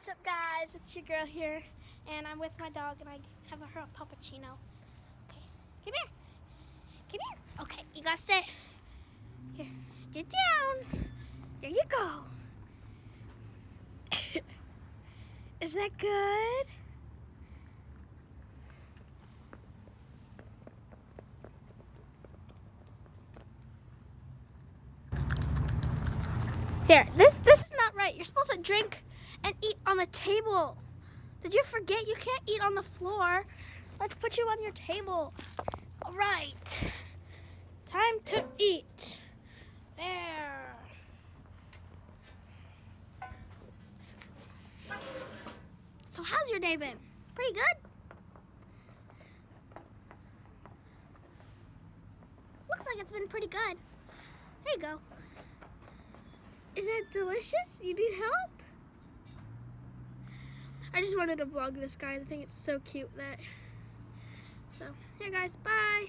What's up, guys? It's your girl here, and I'm with my dog, and I have her a puppuccino. Okay, come here. Come here. Okay, you gotta sit. Here, get down. There you go. Is that good? Here, this is not right. You're supposed to drink and eat on the table. Did you forget you can't eat on the floor? Let's put you on your table. All right. Time to eat. There. So how's your day been? Pretty good? Looks like it's been pretty good. There you go. Is it delicious? You need help? I just wanted to vlog this, guys. I think it's so cute that. So, yeah, guys, bye.